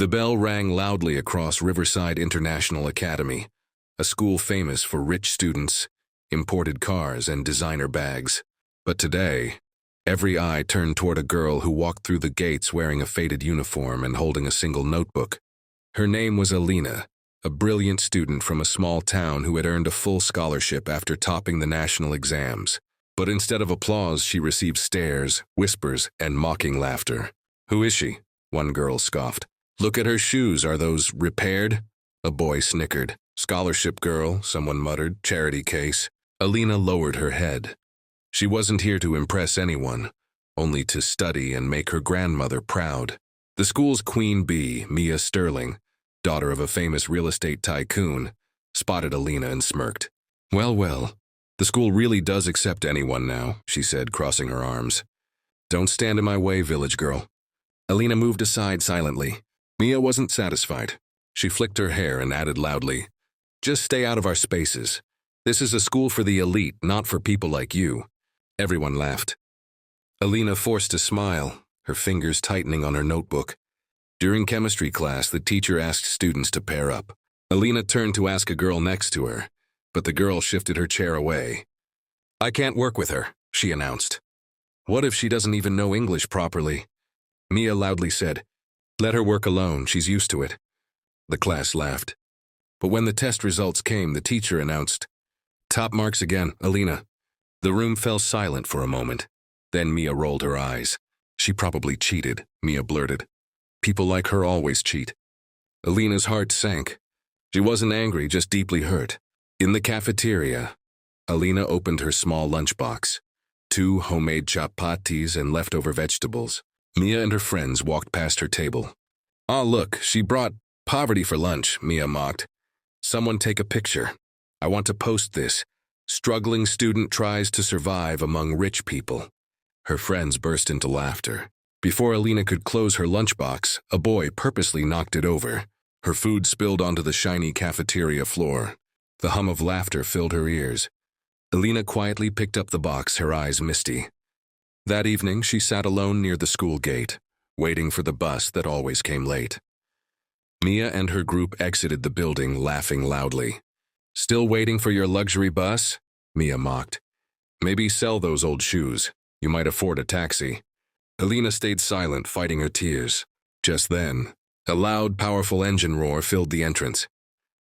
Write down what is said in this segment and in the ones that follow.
The bell rang loudly across Riverside International Academy, a school famous for rich students, imported cars, and designer bags. But today, every eye turned toward a girl who walked through the gates wearing a faded uniform and holding a single notebook. Her name was Alina, a brilliant student from a small town who had earned a full scholarship after topping the national exams. But instead of applause, she received stares, whispers, and mocking laughter. "Who is she?" one girl scoffed. "Look at her shoes, are those repaired?" A boy snickered. "Scholarship girl," someone muttered, "charity case." Alina lowered her head. She wasn't here to impress anyone, only to study and make her grandmother proud. The school's queen bee, Mia Sterling, daughter of a famous real estate tycoon, spotted Alina and smirked. "Well, well, the school really does accept anyone now," she said, crossing her arms. "Don't stand in my way, village girl." Alina moved aside silently. Mia wasn't satisfied. She flicked her hair and added loudly, "Just stay out of our spaces. This is a school for the elite, not for people like you." Everyone laughed. Alina forced a smile, her fingers tightening on her notebook. During chemistry class, the teacher asked students to pair up. Alina turned to ask a girl next to her, but the girl shifted her chair away. "I can't work with her," she announced. "What if she doesn't even know English properly?" Mia loudly said, "Let her work alone, she's used to it." The class laughed. But when the test results came, the teacher announced, "Top marks again, Alina." The room fell silent for a moment. Then Mia rolled her eyes. "She probably cheated," Mia blurted. "People like her always cheat." Alina's heart sank. She wasn't angry, just deeply hurt. In the cafeteria, Alina opened her small lunchbox. 2 homemade chapatis and leftover vegetables. Mia and her friends walked past her table. "Ah, look, she brought poverty for lunch," Mia mocked. "Someone take a picture. I want to post this. Struggling student tries to survive among rich people." Her friends burst into laughter. Before Alina could close her lunchbox, a boy purposely knocked it over. Her food spilled onto the shiny cafeteria floor. The hum of laughter filled her ears. Alina quietly picked up the box, her eyes misty. That evening, she sat alone near the school gate, waiting for the bus that always came late. Mia and her group exited the building, laughing loudly. "Still waiting for your luxury bus?" Mia mocked. "Maybe sell those old shoes. You might afford a taxi." Alina stayed silent, fighting her tears. Just then, a loud, powerful engine roar filled the entrance.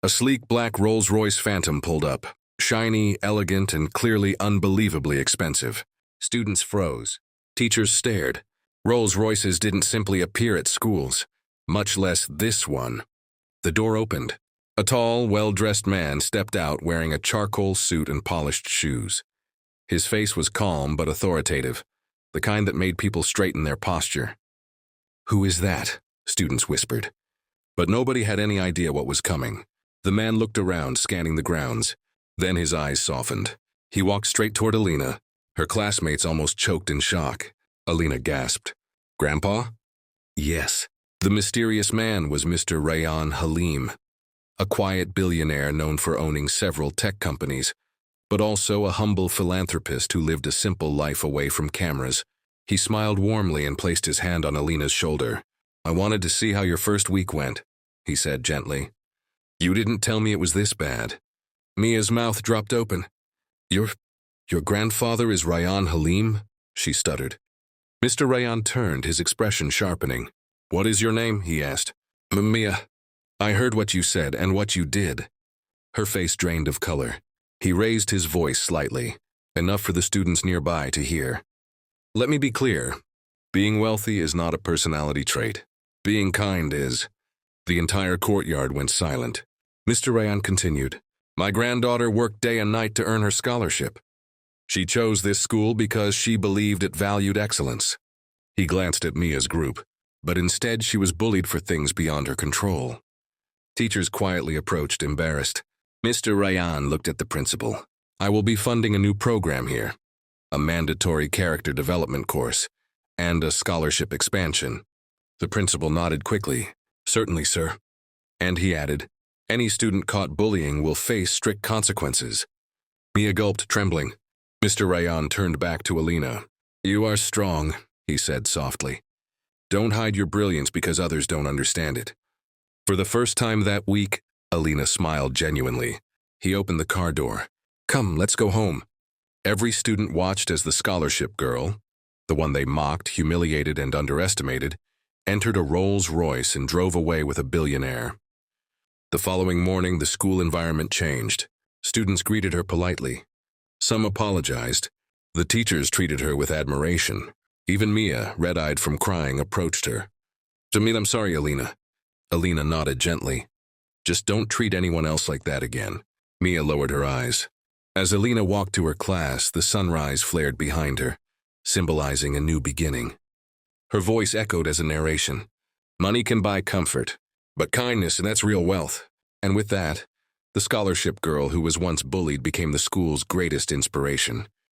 A sleek black Rolls-Royce Phantom pulled up, shiny, elegant, and clearly unbelievably expensive. Students froze. Teachers stared. Rolls-Royces didn't simply appear at schools, much less this one. The door opened. A tall, well-dressed man stepped out wearing a charcoal suit and polished shoes. His face was calm but authoritative, the kind that made people straighten their posture. "Who is that?" students whispered. But nobody had any idea what was coming. The man looked around, scanning the grounds. Then his eyes softened. He walked straight toward Alina. Her classmates almost choked in shock. Alina gasped. "Grandpa?" Yes. The mysterious man was Mr. Rayyan Halim, a quiet billionaire known for owning several tech companies, but also a humble philanthropist who lived a simple life away from cameras. He smiled warmly and placed his hand on Alina's shoulder. "I wanted to see how your first week went," he said gently. "You didn't tell me it was this bad." Mia's mouth dropped open. Your grandfather is Rayyan Halim?" she stuttered. Mr. Rayyan turned, his expression sharpening. "What is your name?" he asked. "Mia. I heard what you said and what you did." Her face drained of color. He raised his voice slightly, enough for the students nearby to hear. "Let me be clear. Being wealthy is not a personality trait. Being kind is." The entire courtyard went silent. Mr. Rayyan continued. "My granddaughter worked day and night to earn her scholarship. She chose this school because she believed it valued excellence." He glanced at Mia's group, but instead she was bullied for things beyond her control. Teachers quietly approached, embarrassed. Mr. Rayyan looked at the principal. "I will be funding a new program here, a mandatory character development course, and a scholarship expansion." The principal nodded quickly. "Certainly, sir." And he added, "Any student caught bullying will face strict consequences." Mia gulped, trembling. Mr. Rayyan turned back to Alina. "You are strong," he said softly. "Don't hide your brilliance because others don't understand it. For the first time that week, Alina smiled genuinely. He opened the car door. Come, let's go home. Every student watched as the scholarship girl, the one they mocked, humiliated, and underestimated, entered a Rolls-Royce and drove away with a billionaire. The following morning, the school environment changed. Students greeted her politely. Some apologized. The teachers treated her with admiration. Even Mia, red-eyed from crying, approached her. I'm sorry, Alina. Alina nodded gently. Just don't treat anyone else like that again. Mia lowered her eyes. As Alina walked to her class, the sunrise flared behind her, symbolizing a new beginning. Her voice echoed as a narration. Money can buy comfort, but kindness, that's real wealth. And with that, the scholarship girl who was once bullied became the school's greatest inspiration.